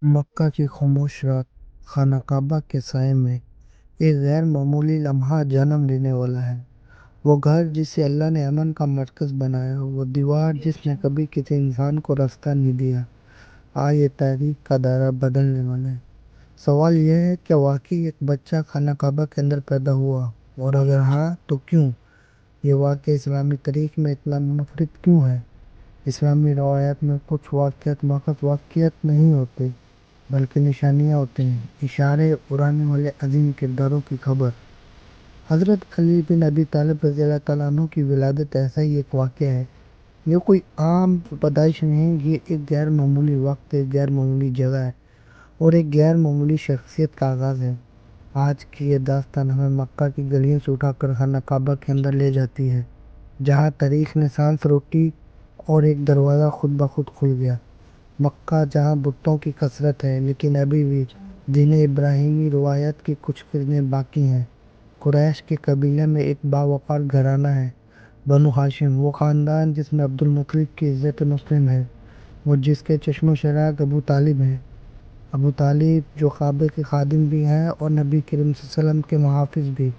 مکہ کی خاموش رات، خانہ کعبہ کے سائے میں ایک غیر معمولی لمحہ جنم لینے والا ہے۔ وہ گھر جسے اللہ نے امن کا مرکز بنایا، وہ دیوار جس نے کبھی کسی انسان کو راستہ نہیں دیا، آج یہ تاریخ کا دائرہ بدلنے والا ہے۔ سوال یہ ہے کہ واقعی ایک بچہ خانہ کعبہ کے اندر پیدا ہوا، اور اگر ہاں تو کیوں؟ یہ واقعہ اسلامی تاریخ میں اتنا منفرد کیوں ہے؟ اسلامی روایات میں کچھ واقعات محض واقعات نہیں ہوتے، بلکہ نشانیاں ہوتے ہیں، اشارے اڑانے والے عظیم کرداروں کی خبر۔ حضرت علی بن ابی طالب رضی اللہ تعالیٰ عنہ کی ولادت ایسا ہی ایک واقعہ ہے۔ یہ کوئی عام پیدائش نہیں، یہ ایک غیر معمولی وقت، ایک غیر معمولی جگہ ہے، اور ایک غیر معمولی شخصیت کا آغاز ہے۔ آج کی یہ داستان ہمیں مکہ کی گلیوں سے اٹھا کر خانہ کعبہ کے اندر لے جاتی ہے، جہاں تاریخ نے سانس روکی اور ایک دروازہ خود بخود کھل گیا۔ مکہ جہاں بتوں کی کثرت ہے، لیکن ابھی بھی دین ابراہیمی روایات کی کچھ کرنیں باقی ہیں۔ قریش کے قبیلے میں ایک باوقار گھرانہ ہے، بنو ہاشم، وہ خاندان جس میں عبد المطلب کی عزت مسلم ہے، وہ جس کے چشم و چراغ ابو طالب ہیں۔ ابو طالب جو کعبے کے خادم بھی ہیں اور نبی کریم صلی اللہ علیہ وسلم کے محافظ بھی۔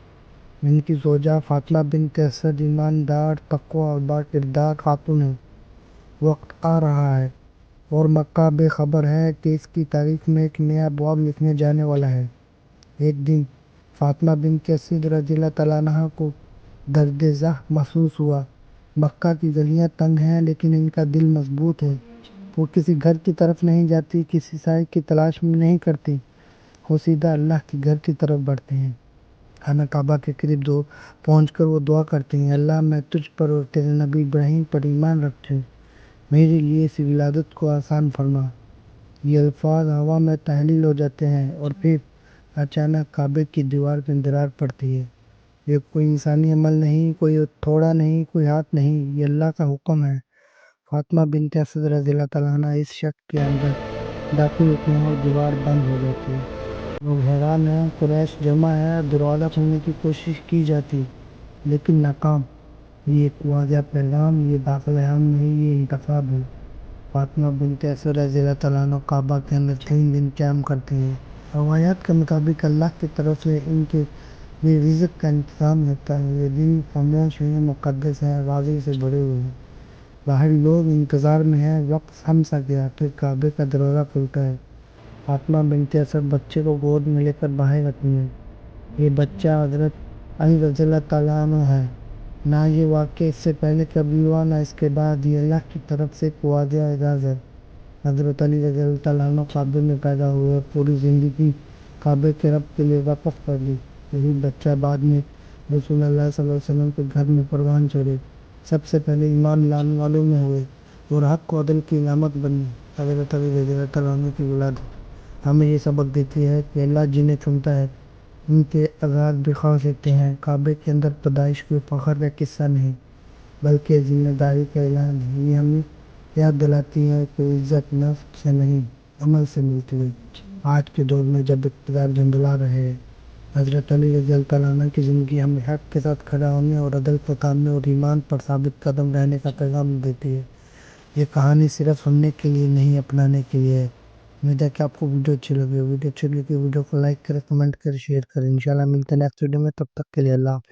ان کی زوجہ فاطمہ بنت اسد ایماندار، تقویٰ اور با کردار خاتون ہیں۔ وقت آ رہا ہے اور مکہ بے خبر ہے کہ اس کی تاریخ میں ایک نیا باب لکھنے جانے والا ہے۔ ایک دن فاطمہ بنت اسد رضی اللہ تعالیٰ عنہا کو درد ذہن محسوس ہوا۔ مکہ کی گلیاں تنگ ہیں، لیکن ان کا دل مضبوط ہے۔ وہ کسی گھر کی طرف نہیں جاتی، کسی سائے کی تلاش میں نہیں کرتی، وہ سیدھا اللہ کے گھر کی طرف بڑھتے ہیں۔ خانہ کعبہ کے قریب پہنچ کر وہ دعا کرتے ہیں، اللہ میں تجھ پر اور تیرے نبی ابراہیم پر ایمان رکھتے ہیں، میرے لیے اس ولادت کو آسان فرما۔ یہ الفاظ ہوا میں تحلیل ہو جاتے ہیں، اور پھر اچانک کعبے کی دیوار پہ درار پڑتی ہے۔ یہ کوئی انسانی عمل نہیں، کوئی تھوڑا نہیں، کوئی ہاتھ نہیں، یہ اللہ کا حکم ہے۔ فاطمہ بنت اسد رضی اللہ تعالیٰ عنہ اس شک کے اندر داخل ہوتے ہیں اور دیوار بند ہو جاتی ہے۔ لوگ حیران ہیں، قریش جمع ہے، دروازہ کھولنے کی کوشش کی جاتی، لیکن ناکام۔ یہ ایک واضح پیغام، یہ داخل عام نہیں، یہ انتخاب ہے۔ فاطمہ بنت اسد رضی اللہ تعالیٰ عنہ کعبہ کے اندر 3 دن قیام کرتے ہیں۔ روایات کے مطابق اللہ کی طرف سے ان کے لیے رزق کا انتظام ہوتا ہے۔ یہ دن خاموش ہیں، مقدس ہیں، راضی سے بھرے ہوئے ہیں۔ باہر لوگ انتظار میں ہیں، وقت تھم سا گیا، پھر کعبے کا دروازہ کھلتا ہے۔ فاطمہ بنت اسد بچے کو گود میں لے کر باہر آتی ہیں۔ یہ بچہ حضرت علی رضی اللہ تعالیٰ عنہ ہے۔ نہ یہ واقعہ اس سے پہلے کبھی ہوا، نہ اس کے بعد، یہ اللہ کی طرف سے ایک واضح اعزاز ہے۔ حضرت علی رضی اللہ تعالیٰ عنہ کعبے میں پیدا ہوئے اور پوری زندگی کعبے کے رب کے لیے وقف کر دی۔ یہی بچہ بعد میں رسول اللہ صلی اللہ علیہ وسلم کے گھر میں پروان چڑھے، سب سے پہلے ایمان لانے والوں میں ہوئے، اور حق و عدل کی علامت بنی۔ حضرت علی رضی اللہ تعالیٰ عنہ کی ولادت ہمیں یہ سبق دیتی ہے کہ اللہ جنہیں چنتا ہے ان کے آغاز بھی خاص ہوتے ہیں۔ کعبے کے اندر پیدائش کوئی فخر کا قصہ نہیں، بلکہ ذمہ داری کا اعلان ہے۔ یہ ہمیں یاد دلاتی ہے کہ عزت نفس سے نہیں، عمل سے ملتی ہے۔ آج کے دور میں جب اقتدار جھنجھلا رہے ہیں، حضرت علی رضی اللہ تعالیٰ عنہ کی زندگی ہمیں حق کے ساتھ کھڑا ہونے اور عدل کو تھامنے اور ایمان پر ثابت قدم رہنے کا پیغام دیتی ہے۔ یہ کہانی صرف سننے کے لیے نہیں، اپنانے کے لیے ہے۔ امید ہے کہ آپ کو ویڈیو اچھی لگی۔ ویڈیو کو لائک کریں، کمنٹ کریں، شیئر کریں۔ انشاءاللہ ملتے ہیں نیکسٹ ویڈیو میں، تب تک کے لیے اللہ حافظ۔